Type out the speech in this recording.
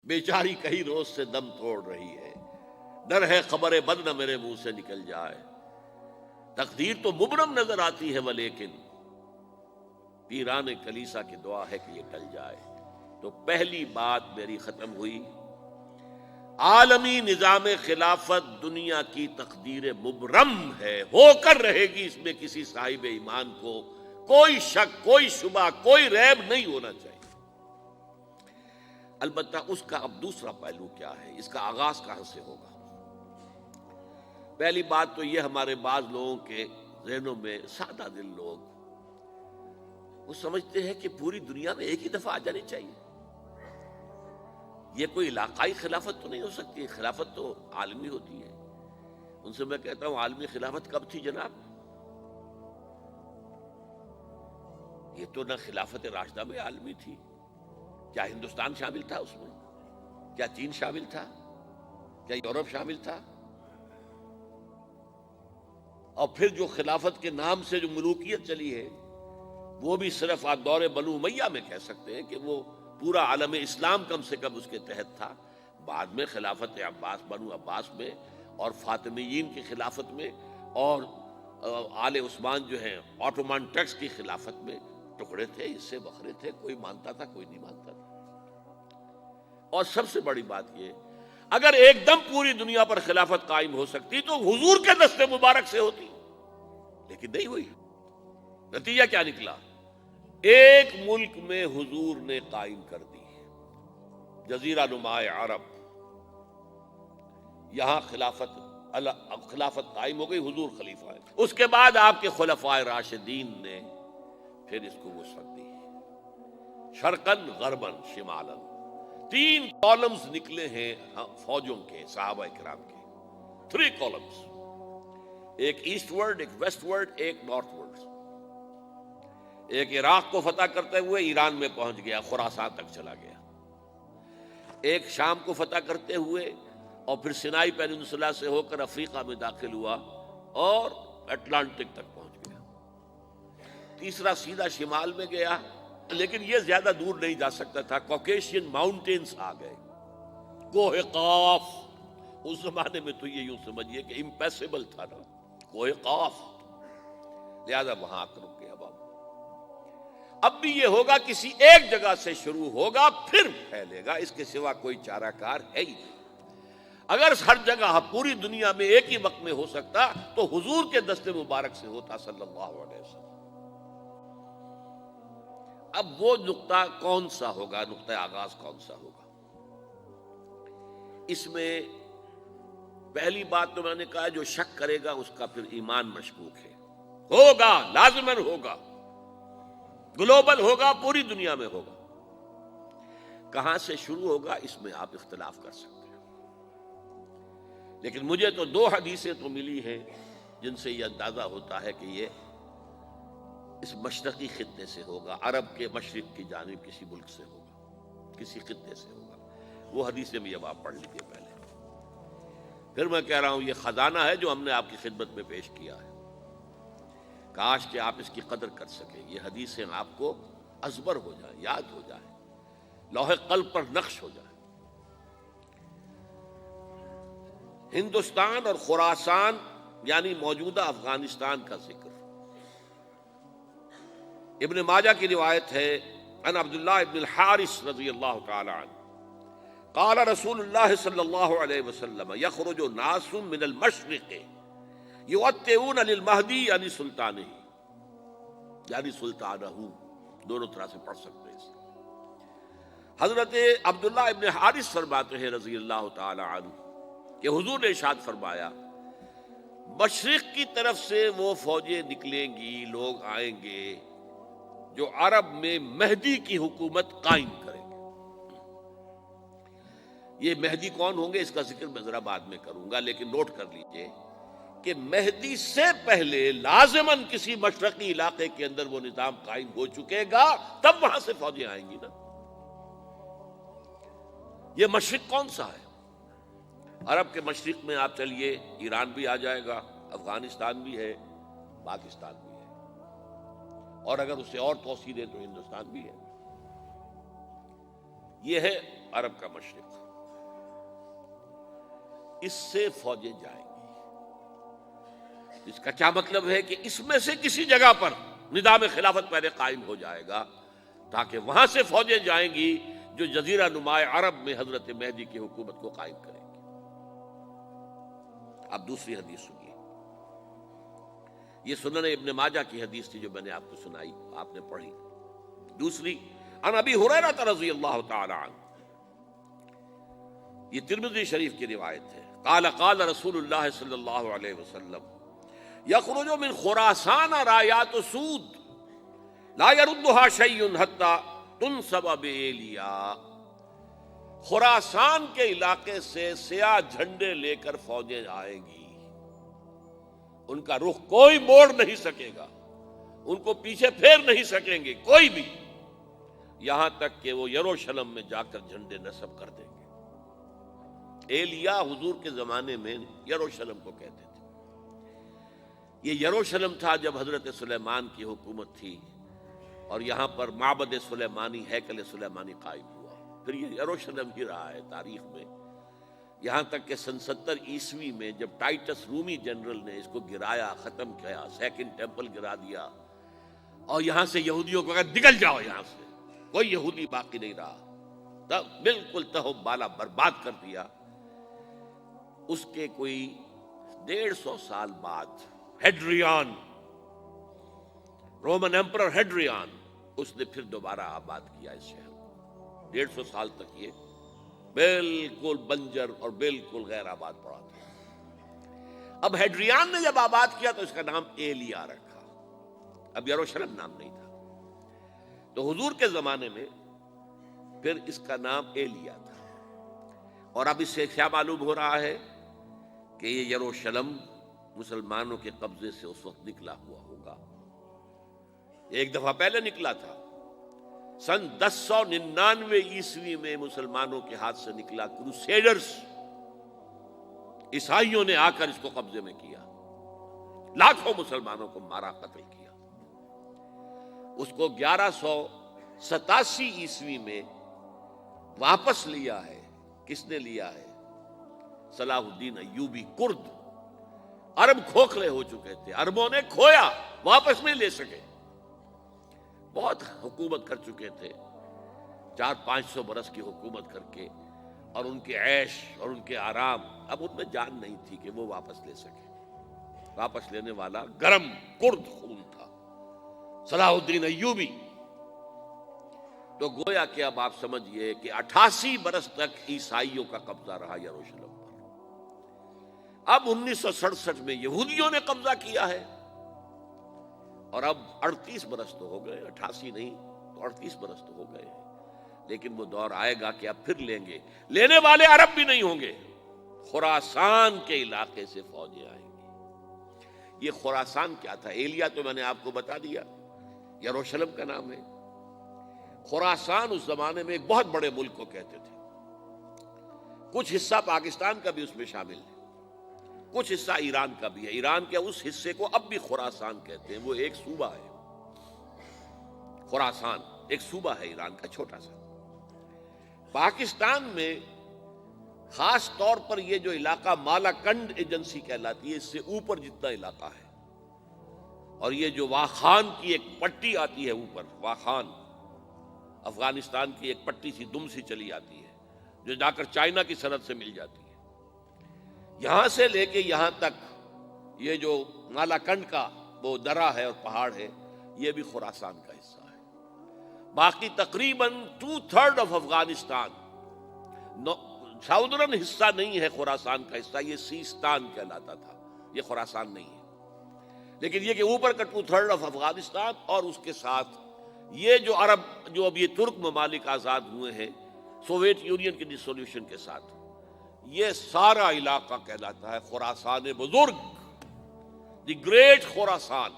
بیچاری کئی روز سے دم توڑ رہی ہے، ڈر ہے خبر بد نہ میرے منہ سے نکل جائے، تقدیر تو مبرم نظر آتی ہے ولیکن پیران کلیسا کی دعا ہے کہ یہ ٹل جائے۔ تو پہلی بات میری ختم ہوئی، عالمی نظام خلافت دنیا کی تقدیر مبرم ہے، ہو کر رہے گی، اس میں کسی صاحب ایمان کو کوئی شک، کوئی شبہ، کوئی ریب نہیں ہونا چاہیے۔ البتہ اس کا اب دوسرا پہلو کیا ہے، اس کا آغاز کہاں سے ہوگا؟ پہلی بات تو یہ، ہمارے بعض لوگوں کے ذہنوں میں، سادہ دل لوگ وہ سمجھتے ہیں کہ پوری دنیا میں ایک ہی دفعہ آ جانی چاہیے، یہ کوئی علاقائی خلافت تو نہیں ہو سکتی، خلافت تو عالمی ہوتی ہے۔ ان سے میں کہتا ہوں، عالمی خلافت کب تھی جناب؟ یہ تو نہ خلافت راشدہ میں عالمی تھی، کیا ہندوستان شامل تھا اس میں؟ کیا چین شامل تھا؟ کیا یورپ شامل تھا؟ اور پھر جو خلافت کے نام سے جو ملوکیت چلی ہے، وہ بھی صرف آپ دور بنو امیہ میں کہہ سکتے ہیں کہ وہ پورا عالم اسلام کم سے کم اس کے تحت تھا۔ بعد میں خلافت عباس، بنو عباس میں، اور فاطمیین کی خلافت میں، اور آل عثمان جو ہیں آٹومان ٹرکس کی خلافت میں ٹکڑے تھے، حصے بکھرے تھے، کوئی مانتا تھا، کوئی نہیں مانتا تھا۔ اور سب سے بڑی بات یہ، اگر ایک دم پوری دنیا پر خلافت قائم ہو سکتی تو حضور کے دست مبارک سے ہوتی، لیکن نہیں ہوئی۔ نتیجہ کیا نکلا؟ ایک ملک میں حضور نے قائم کر دی، جزیرہ نما عرب، یہاں خلافت قائم ہو گئی، حضور خلیفہ ہے۔ اس کے بعد آپ کے خلفائے راشدین نے پھر اس کو وسعت دی، شرقاً غرباً شمالاً، 3 کالمز نکلے ہیں فوجوں کے، صحابہ کرام کے، 3 کالمز، ایک ایسٹ ورڈ، ایک ویسٹ ورڈ، ایک نارتھ ورڈ۔ ایک عراق کو فتح کرتے ہوئے ایران میں پہنچ گیا، خراسان تک چلا گیا۔ ایک شام کو فتح کرتے ہوئے اور پھر سینائی پیننسولا سے ہو کر افریقہ میں داخل ہوا اور اٹلانٹک تک پہنچ گیا۔ تیسرا سیدھا شمال میں گیا، لیکن یہ زیادہ دور نہیں جا سکتا تھا، کوکیشین ماؤنٹینز آ گئے، کوہ قاف۔ اس زمانے میں تو یہ یوں سمجھیے کہ امپیسیبل تھا نا، کوہ قاف، لہذا وہاں آ کر رک گیا۔ اب بھی یہ ہوگا، کسی ایک جگہ سے شروع ہوگا پھر پھیلے گا، اس کے سوا کوئی چارہ کار ہے ہی نہیں۔ اگر ہر جگہ پوری دنیا میں ایک ہی وقت میں ہو سکتا تو حضور کے دست مبارک سے ہوتا صلی اللہ علیہ وسلم۔ اب وہ نقطہ کون سا ہوگا، نقطہ آغاز کون سا ہوگا؟ اس میں پہلی بات تو میں نے کہا، جو شک کرے گا اس کا پھر ایمان مشکوک ہے، ہوگا، لازماً ہوگا، گلوبل ہوگا، پوری دنیا میں ہوگا۔ کہاں سے شروع ہوگا اس میں آپ اختلاف کر سکتے ہیں، لیکن مجھے تو 2 حدیثیں تو ملی ہیں جن سے یہ اندازہ ہوتا ہے کہ یہ اس مشرقی خطے سے ہوگا، عرب کے مشرق کی جانب کسی ملک سے ہوگا، کسی خطے سے ہوگا۔ وہ حدیثیں بھی اب آپ پڑھ لیجیے پہلے، پھر میں کہہ رہا ہوں یہ خزانہ ہے جو ہم نے آپ کی خدمت میں پیش کیا ہے، کاش کہ آپ اس کی قدر کر سکیں، یہ حدیثیں آپ کو ازبر ہو جائیں، یاد ہو جائیں، لوح قلب پر نقش ہو جائیں۔ ہندوستان اور خراسان یعنی موجودہ افغانستان کا ذکر، ابن ماجہ کی روایت ہے، عن عبداللہ ابن الحارث رضی اللہ تعالی عنہ قال رسول اللہ صلی اللہ علیہ وسلم یخرج ناس من المشرق یؤتئون للمہدی یعنی سلطانہ، یعنی سلطانہ، دونوں طرح سے پڑھ سکتے ہیں۔ حضرت عبداللہ ابن حارث فرماتے ہیں رضی اللہ تعالی عنہ کہ حضور نے ارشاد فرمایا، مشرق کی طرف سے وہ فوجیں نکلیں گی، لوگ آئیں گے جو عرب میں مہدی کی حکومت قائم کریں گے۔ یہ مہدی کون ہوں گے اس کا ذکر میں ذرا بعد میں کروں گا، لیکن نوٹ کر لیجئے کہ مہدی سے پہلے لازماً کسی مشرقی علاقے کے اندر وہ نظام قائم ہو چکے گا، تب وہاں سے فوجیں آئیں گی نا۔ یہ مشرق کون سا ہے؟ عرب کے مشرق میں آپ چلیے، ایران بھی آ جائے گا، افغانستان بھی ہے، پاکستان بھی ہے، اور اگر اسے اور توسیع دیں تو ہندوستان بھی ہے۔ یہ ہے عرب کا مشرق، اس سے فوجیں جائیں گی۔ اس کا کیا مطلب ہے کہ اس میں سے کسی جگہ پر نظام خلافت پہلے قائم ہو جائے گا، تاکہ وہاں سے فوجیں جائیں گی جو جزیرہ نما عرب میں حضرت مہدی کی حکومت کو قائم کریں گی۔ اب دوسری حدیث سنیے، یہ سنن ابن ماجہ کی حدیث تھی جو میں نے آپ کو سنائی، آپ نے پڑھی۔ دوسری، عن ابی ہریرہ رضی اللہ تعالی عنہ، یہ ترمذی شریف کی روایت ہے، قال قال رسول اللہ صلی اللہ علیہ وسلم یخرج من خراسان رایات سود لا يردها شیء حتی تنصب بإیلیا۔ خراسان کے علاقے سے سیاہ جھنڈے لے کر فوجیں آئیں گی، ان کا رخ کوئی موڑ نہیں سکے گا، ان کو پیچھے پھیر نہیں سکیں گے کوئی بھی، یہاں تک کہ وہ یروشلم میں جا کر جھنڈے نصب کر دیں گے۔ ایلیا حضور کے زمانے میں یروشلم کو کہتے تھے۔ یہ یروشلم تھا جب حضرت سلیمان کی حکومت تھی، اور یہاں پر معبد سلیمانی، ہیکل سلیمانی قائم ہوا، پھر یہ یروشلم ہی رہا ہے تاریخ میں، یہاں تک کہ سن 70 عیسوی میں جب ٹائٹس رومی جنرل نے اس کو گرایا، ختم کیا، سیکنڈ ٹیمپل گرا دیا، اور یہاں سے یہودیوں کو کہا نکل جاؤ یہاں سے، کوئی یہودی باقی نہیں رہا، تب بالکل تہو بالا برباد کر دیا۔ اس کے کوئی 150 سال بعد ہیڈریان، رومن ایمپرر ہیڈریان، اس نے پھر دوبارہ آباد کیا اس شہر کو۔ 150 سال تک یہ بالکل بنجر اور بالکل غیر آباد پڑا تھا۔ اب ہیڈریان نے جب آباد کیا تو اس کا نام ایلیا رکھا، اب یروشلم نام نہیں تھا۔ تو حضور کے زمانے میں پھر اس کا نام ایلیا تھا، اور اب اس سے کیا معلوم ہو رہا ہے کہ یہ یروشلم مسلمانوں کے قبضے سے اس وقت نکلا ہوا ہوگا۔ ایک دفعہ پہلے نکلا تھا، سن 1099 عیسوی میں مسلمانوں کے ہاتھ سے نکلا، کروسیڈرز، عیسائیوں نے آ کر اس کو قبضے میں کیا، لاکھوں مسلمانوں کو مارا، قتل کیا۔ اس کو 1187 عیسوی میں واپس لیا ہے۔ کس نے لیا ہے؟ صلاح الدین ایوبی، کرد۔ عرب کھوکھلے ہو چکے تھے، عربوں نے کھویا، واپس نہیں لے سکے، بہت حکومت کر چکے تھے، 400-500 برس کی حکومت کر کے، اور ان کے عیش اور ان کے آرام، اب ان میں جان نہیں تھی کہ وہ واپس لے سکے۔ واپس لینے والا گرم کرد خون تھا، صلاح الدین ایوبی۔ تو گویا کہ اب آپ سمجھئے کہ 88 برس تک عیسائیوں کا قبضہ رہا یروشلم پر۔ اب 1967 میں یہودیوں نے قبضہ کیا ہے، اور اب 38 برس تو ہو گئے، 88 نہیں تو 38 برس تو ہو گئے، لیکن وہ دور آئے گا کہ اب پھر لیں گے۔ لینے والے عرب بھی نہیں ہوں گے، خراسان کے علاقے سے فوجیں آئیں گی۔ یہ خراسان کیا تھا؟ ایلیا تو میں نے آپ کو بتا دیا، یروشلم کا نام ہے۔ خراسان اس زمانے میں ایک بہت بڑے ملک کو کہتے تھے، کچھ حصہ پاکستان کا بھی اس میں شامل ہے، کچھ حصہ ایران کا بھی ہے۔ ایران کے اس حصے کو اب بھی خراسان کہتے ہیں، وہ ایک صوبہ ہے۔ خراسان ایک صوبہ ہے ایران کا، چھوٹا سا۔ پاکستان میں خاص طور پر یہ جو علاقہ مالاکنڈ ایجنسی کہلاتی ہے، اس سے اوپر جتنا علاقہ ہے، اور یہ جو واخان کی ایک پٹی آتی ہے اوپر، واخان افغانستان کی ایک پٹی سی دم سی چلی آتی ہے جو جا کر چائنا کی سرحد سے مل جاتی ہے، یہاں سے لے کے یہاں تک یہ جو مالاکنڈ کا وہ درہ ہے اور پہاڑ ہے، یہ بھی خراسان کا حصہ ہے۔ باقی تقریباً 2/3 آف افغانستان، ساؤدرن حصہ نہیں ہے خراسان کا حصہ، یہ سیستان کہلاتا تھا، یہ خراسان نہیں ہے۔ لیکن یہ کہ اوپر کا 2/3 آف افغانستان، اور اس کے ساتھ یہ جو عرب، جو اب یہ ترک ممالک آزاد ہوئے ہیں سوویت یونین کی ڈسولوشن کے ساتھ، یہ سارا علاقہ کہلاتا ہے خراسان بزرگ، دی گریٹ خراسان۔